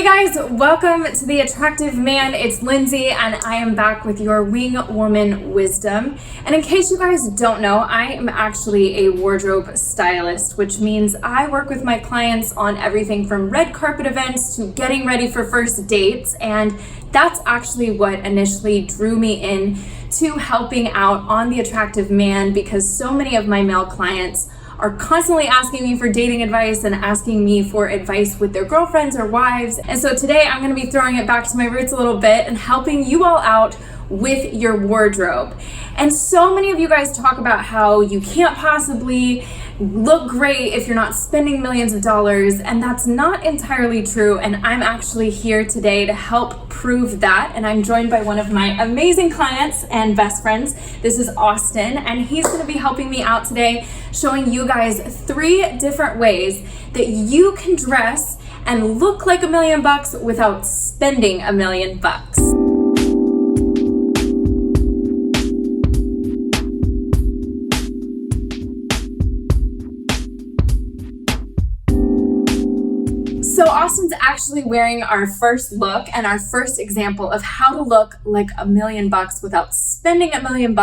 Hey guys, welcome to The Attractive Man. It's Lindsay and I am back with your Wing Woman wisdom. And in case you guys don't know, I am actually a wardrobe stylist, which means I work with my clients on everything from red carpet events to getting ready for first dates. And that's actually what initially drew me in to helping out on The Attractive Man, because so many of my male clients are constantly asking me for dating advice and asking me for advice with their girlfriends or wives. And so today I'm going to be throwing it back to my roots a little bit and helping you all out with your wardrobe. And so many of you guys talk about how you can't possibly look great if you're not spending millions of dollars, and that's not entirely true. And I'm actually here today to help prove that. And I'm joined by one of my amazing clients and best friends. This is Austin, and he's going to be helping me out today, showing you guys 3 different ways that you can dress and look like $1 million without spending $1 million. So Austin's actually wearing our first look and our first example of how to look like $1 million without spending $1 million,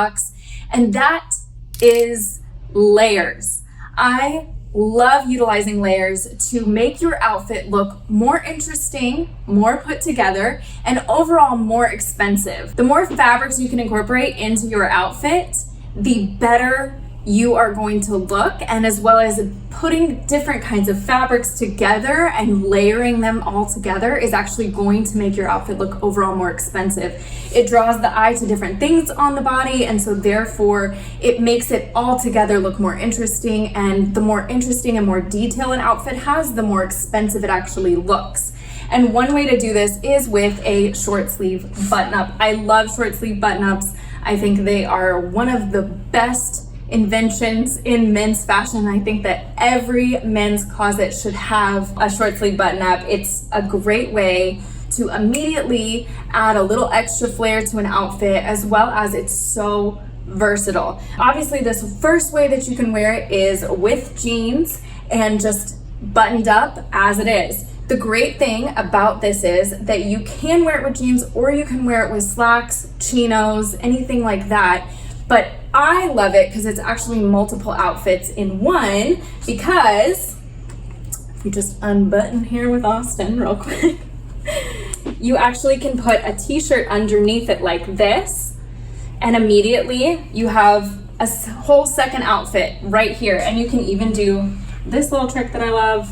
and that is layers. I love utilizing layers to make your outfit look more interesting, more put together, and overall more expensive. The more fabrics you can incorporate into your outfit, the better you are going to look, and as well as putting different kinds of fabrics together and layering them all together is actually going to make your outfit look overall more expensive. It draws the eye to different things on the body, and so therefore it makes it all together look more interesting, and the more interesting and more detail an outfit has, the more expensive it actually looks. And one way to do this is with a short sleeve button-up. I love short sleeve button-ups. I think they are one of the best inventions in men's fashion. I think that every men's closet should have a short sleeve button up. It's a great way to immediately add a little extra flair to an outfit, as well as it's so versatile. Obviously, this first way that you can wear it is with jeans and just buttoned up as it is. The great thing about this is that you can wear it with jeans, or you can wear it with slacks, chinos, anything like that. But I love it because it's actually multiple outfits in one, because if we just unbutton here with Austin real quick, you actually can put a t-shirt underneath it like this, and immediately you have a whole second outfit right here. And you can even do this little trick that I love,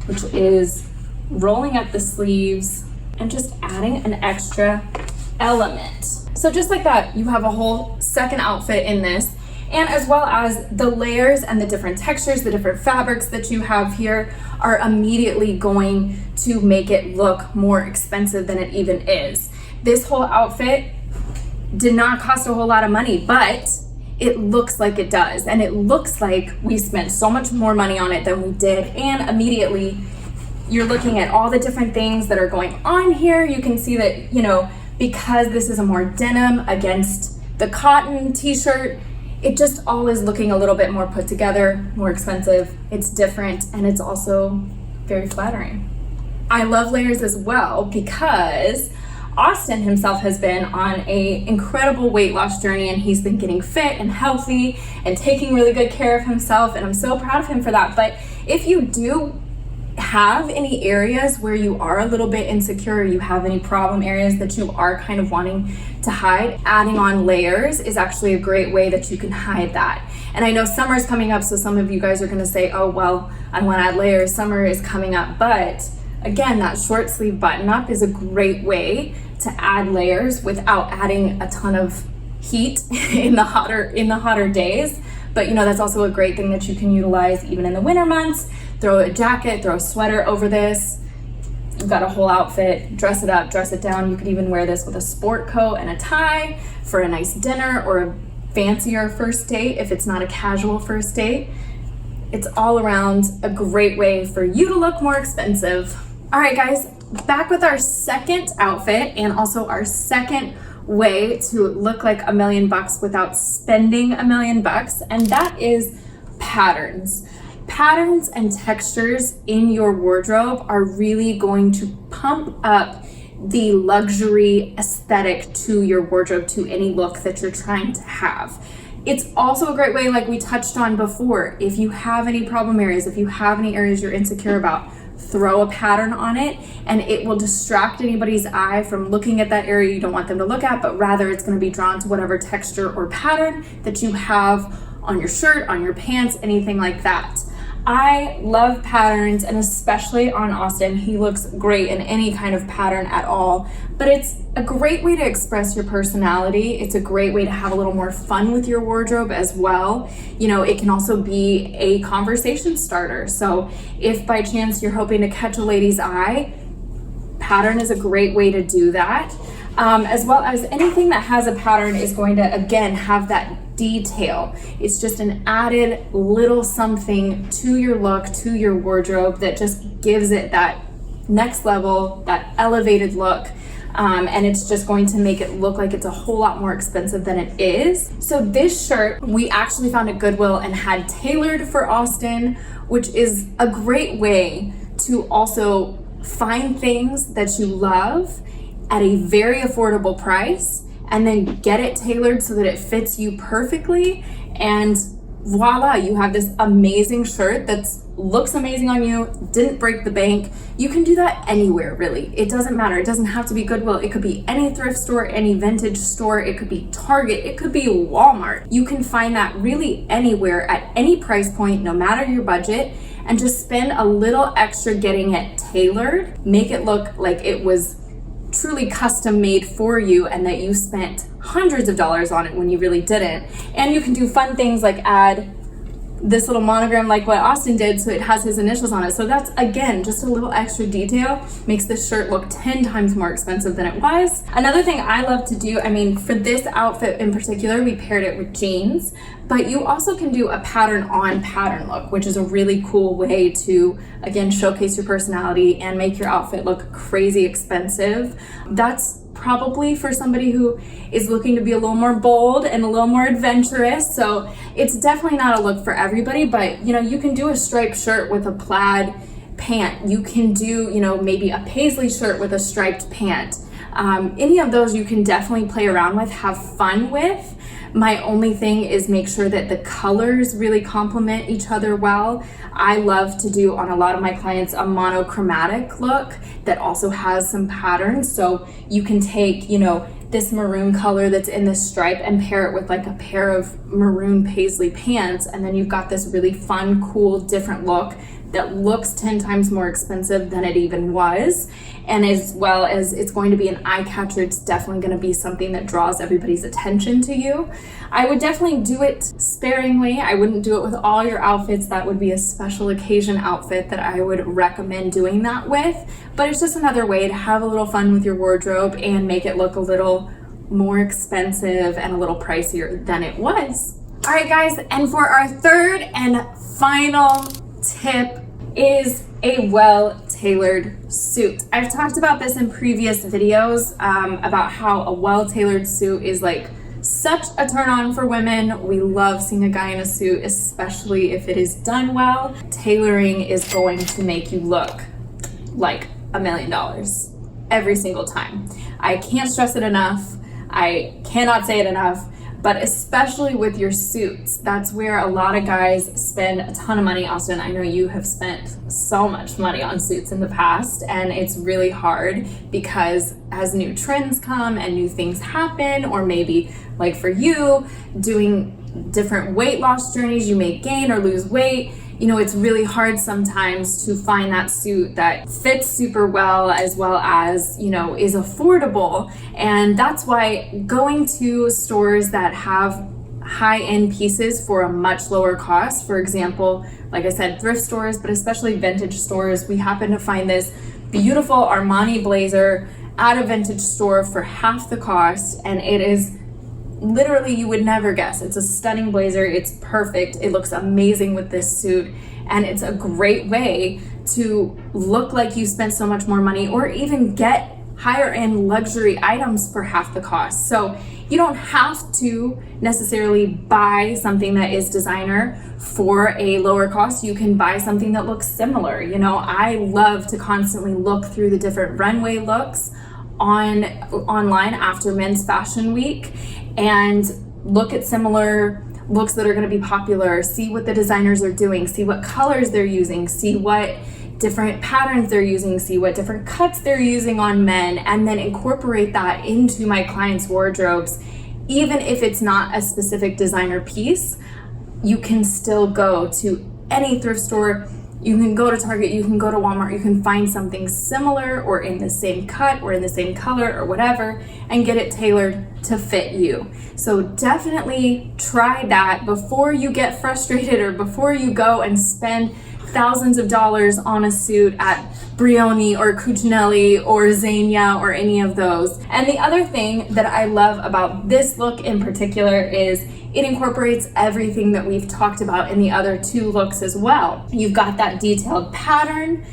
which is rolling up the sleeves and just adding an extra element. So just like that, you have a whole second outfit in this, and as well as the layers and the different textures, the different fabrics that you have here are immediately going to make it look more expensive than it even is. This whole outfit did not cost a whole lot of money, but it looks like it does, and it looks like we spent so much more money on it than we did. And immediately you're looking at all the different things that are going on here. You can see that, you know, because this is a more denim against the cotton t-shirt, it just all is looking a little bit more put together, more expensive. It's different, and it's also very flattering. I love layers as well because Austin himself has been on an incredible weight loss journey, and he's been getting fit and healthy and taking really good care of himself, and I'm so proud of him for that. But if you do have any areas where you are a little bit insecure, you have any problem areas that you are kind of wanting to hide, adding on layers is actually a great way that you can hide that. And I know summer is coming up, so some of you guys are going to say, oh, well, I want to add layers, summer is coming up. But again, that short sleeve button up is a great way to add layers without adding a ton of heat in the hotter days. But you know, that's also a great thing that you can utilize even in the winter months. Throw a jacket, throw a sweater over this. You've got a whole outfit, dress it up, dress it down. You could even wear this with a sport coat and a tie for a nice dinner or a fancier first date if it's not a casual first date. It's all around a great way for you to look more expensive. All right, guys, back with our second outfit and also our second way to look like $1 million without spending $1 million, and that is patterns. Patterns and textures in your wardrobe are really going to pump up the luxury aesthetic to your wardrobe, to any look that you're trying to have. It's also a great way, like we touched on before, if you have any problem areas, if you have any areas you're insecure about, throw a pattern on it and it will distract anybody's eye from looking at that area you don't want them to look at, but rather it's going to be drawn to whatever texture or pattern that you have on your shirt, on your pants, anything like that. I love patterns, and especially on Austin. He looks great in any kind of pattern at all, but it's a great way to express your personality. It's a great way to have a little more fun with your wardrobe as well. You know, it can also be a conversation starter. So if by chance you're hoping to catch a lady's eye, pattern is a great way to do that. As well as anything that has a pattern is going to, again, have that detail. It's just an added little something to your look, to your wardrobe, that just gives it that next level, that elevated look. And it's just going to make it look like it's a whole lot more expensive than it is. So this shirt, we actually found at Goodwill and had tailored for Austin, which is a great way to also find things that you love at a very affordable price, and then get it tailored so that it fits you perfectly, and voila, you have this amazing shirt that looks amazing on you, didn't break the bank. You can do that anywhere, really. It doesn't matter. It doesn't have to be Goodwill. It could be any thrift store, any vintage store. It could be Target. It could be Walmart. You can find that really anywhere at any price point, no matter your budget, and just spend a little extra getting it tailored. Make it look like it was truly custom made for you and that you spent hundreds of dollars on it when you really didn't. And you can do fun things like add this little monogram like what Austin did, so it has his initials on it. So that's, again, just a little extra detail, makes this shirt look 10 times more expensive than it was. Another thing I love to do, I mean, for this outfit in particular, we paired it with jeans, but you also can do a pattern on pattern look, which is a really cool way to, again, showcase your personality and make your outfit look crazy expensive. That's probably for somebody who is looking to be a little more bold and a little more adventurous. So it's definitely not a look for everybody, but you know, you can do a striped shirt with a plaid pant. You can do, you know, maybe a paisley shirt with a striped pant. Any of those you can definitely play around with, have fun with. My only thing is make sure that the colors really complement each other well. I love to do on a lot of my clients a monochromatic look that also has some patterns. So you can take, you know, this maroon color that's in this stripe and pair it with like a pair of maroon paisley pants, and then you've got this really fun, cool, different look that looks 10 times more expensive than it even was. And as well as it's going to be an eye catcher, it's definitely going to be something that draws everybody's attention to you. I would definitely do it sparingly. I wouldn't do it with all your outfits. That would be a special occasion outfit that I would recommend doing that with. But it's just another way to have a little fun with your wardrobe and make it look a little more expensive and a little pricier than it was. All right, guys, and for our third and final tip is a well-tailored suit. I've talked about this in previous videos about how a well-tailored suit is like such a turn on for women. We love seeing a guy in a suit, especially if it is done well. Tailoring is going to make you look like $1 million every single time. I can't stress it enough. I cannot say it enough. But especially with your suits, that's where a lot of guys spend a ton of money. Austin, I know you have spent so much money on suits in the past, and it's really hard because as new trends come and new things happen, or maybe like for you, doing different weight loss journeys, you may gain or lose weight. You know, it's really hard sometimes to find that suit that fits super well as, you know, is affordable. And that's why going to stores that have high-end pieces for a much lower cost, for example, like I said, thrift stores, but especially vintage stores, we happen to find this beautiful Armani blazer at a vintage store for half the cost, and it is literally, you would never guess. It's a stunning blazer. It's perfect. It looks amazing with this suit. And it's a great way to look like you spent so much more money, or even get higher end luxury items for half the cost. So you don't have to necessarily buy something that is designer for a lower cost. You can buy something that looks similar. You know, I love to constantly look through the different runway looks online after Men's Fashion Week and look at similar looks that are going to be popular, see what the designers are doing, see what colors they're using, see what different patterns they're using, see what different cuts they're using on men, and then incorporate that into my clients' wardrobes. Even if it's not a specific designer piece, you can still go to any thrift store, you can go to Target, you can go to Walmart, you can find something similar or in the same cut or in the same color or whatever and get it tailored to fit you. So definitely try that before you get frustrated or before you go and spend thousands of dollars on a suit at Brioni or Cucinelli or Zegna or any of those. And the other thing that I love about this look in particular is it incorporates everything that we've talked about in the other two looks as well. You've got that detailed pattern,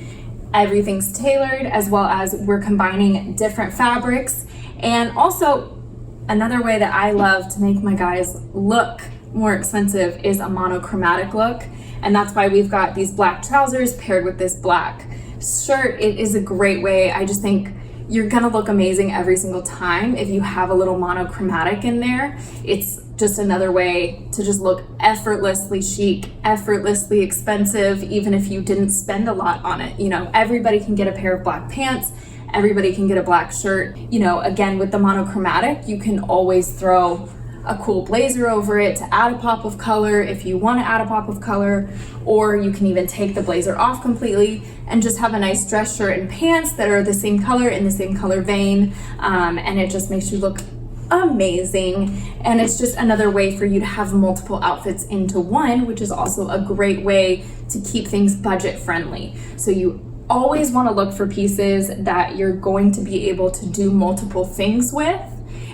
everything's tailored, as well as we're combining different fabrics. And also another way that I love to make my guys look more expensive is a monochromatic look. And that's why we've got these black trousers paired with this black shirt. It is a great way. I just think you're gonna look amazing every single time if you have a little monochromatic in there. It's just another way to just look effortlessly chic, effortlessly expensive, even if you didn't spend a lot on it. You know, everybody can get a pair of black pants, everybody can get a black shirt. You know, again, with the monochromatic, you can always throw a cool blazer over it to add a pop of color if you want to add a pop of color, or you can even take the blazer off completely and just have a nice dress shirt and pants that are the same color in the same color vein, and it just makes you look amazing. And it's just another way for you to have multiple outfits into one, which is also a great way to keep things budget friendly. So you always want to look for pieces that you're going to be able to do multiple things with,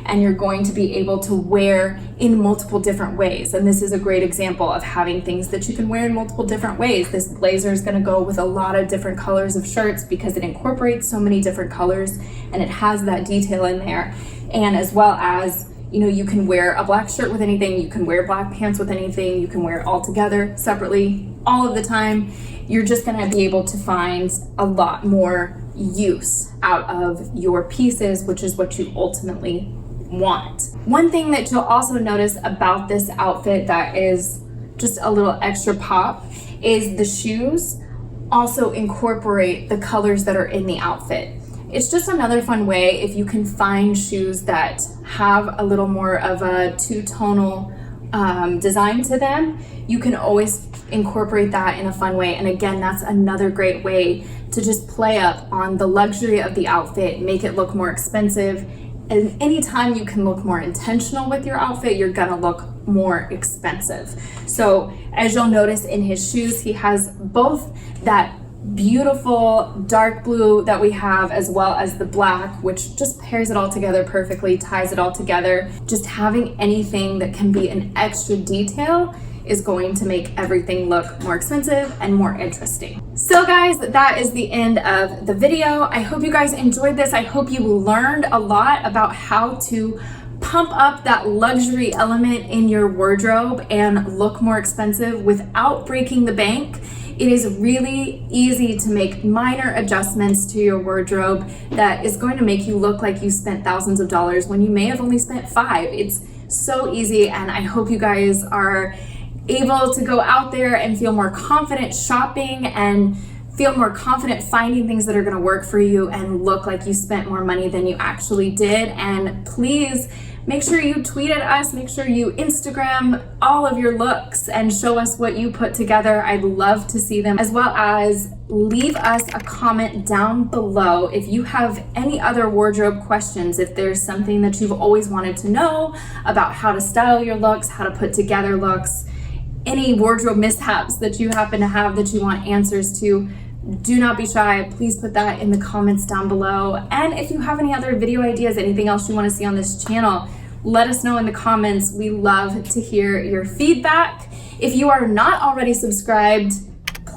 and you're going to be able to wear in multiple different ways. And this is a great example of having things that you can wear in multiple different ways. This blazer is gonna go with a lot of different colors of shirts because it incorporates so many different colors and it has that detail in there. And as well as, you know, you can wear a black shirt with anything, you can wear black pants with anything, you can wear it all together, separately, all of the time. You're just gonna be able to find a lot more use out of your pieces, which is what you ultimately want. One thing that you'll also notice about this outfit that is just a little extra pop is the shoes also incorporate the colors that are in the outfit. It's just another fun way if you can find shoes that have a little more of a two-tonal design to them. You can always incorporate that in a fun way. And again, that's another great way to just play up on the luxury of the outfit, make it look more expensive. And anytime you can look more intentional with your outfit, you're gonna look more expensive. So as you'll notice in his shoes, he has both that beautiful dark blue that we have as well as the black, which just pairs it all together perfectly, ties it all together. Just having anything that can be an extra detail is going to make everything look more expensive and more interesting. So guys, that is the end of the video. I hope you guys enjoyed this. I hope you learned a lot about how to pump up that luxury element in your wardrobe and look more expensive without breaking the bank. It is really easy to make minor adjustments to your wardrobe that is going to make you look like you spent thousands of dollars when you may have only spent $5. It's so easy, and I hope you guys are able to go out there and feel more confident shopping and feel more confident finding things that are going to work for you and look like you spent more money than you actually did. And please make sure you tweet at us, make sure you Instagram all of your looks and show us what you put together. I'd love to see them, as well as leave us a comment down below if you have any other wardrobe questions, if there's something that you've always wanted to know about how to style your looks, how to put together looks, any wardrobe mishaps that you happen to have that you want answers to. Do not be shy. Please put that in the comments down below. And if you have any other video ideas, anything else you want to see on this channel, let us know in the comments. We love to hear your feedback. If you are not already subscribed,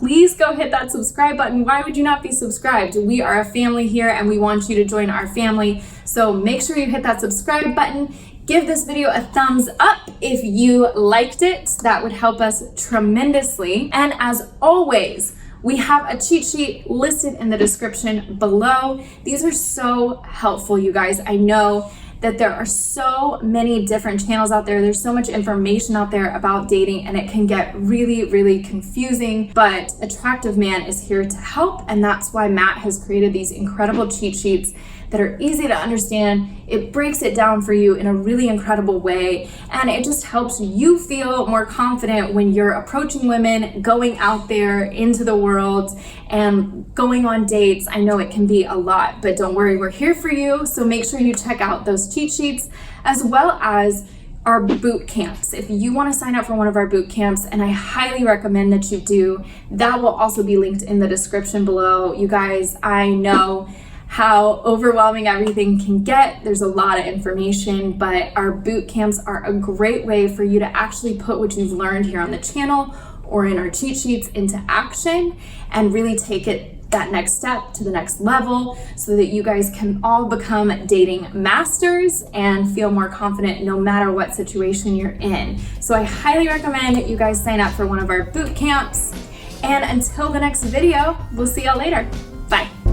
please go hit that subscribe button. Why would you not be subscribed? We are a family here and we want you to join our family. So make sure you hit that subscribe button. Give this video a thumbs up if you liked it. That would help us tremendously. And as always, we have a cheat sheet listed in the description below. These are so helpful, you guys. I know that there are so many different channels out there. There's so much information out there about dating and it can get really, really confusing, but Attractive Man is here to help. And that's why Matt has created these incredible cheat sheets that are easy to understand. It breaks it down for you in a really incredible way. And it just helps you feel more confident when you're approaching women, going out there into the world and going on dates. I know it can be a lot, but don't worry, we're here for you. So make sure you check out those cheat sheets as well as our boot camps. If you want to sign up for one of our boot camps, and I highly recommend that you do, that will also be linked in the description below. You guys, I know how overwhelming everything can get. There's a lot of information, but our boot camps are a great way for you to actually put what you've learned here on the channel or in our cheat sheets into action and really take it that next step to the next level so that you guys can all become dating masters and feel more confident no matter what situation you're in. So I highly recommend you guys sign up for one of our boot camps. And until the next video, we'll see y'all later. Bye.